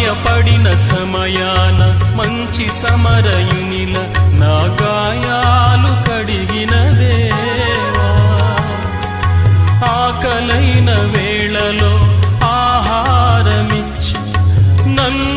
గాయపడిన సమయాన మంచి సమరయునిల నా గాయాలు కడిగిన దేవా, ఆకలైన వేళలో ఆహారమిచ్చి నన్ను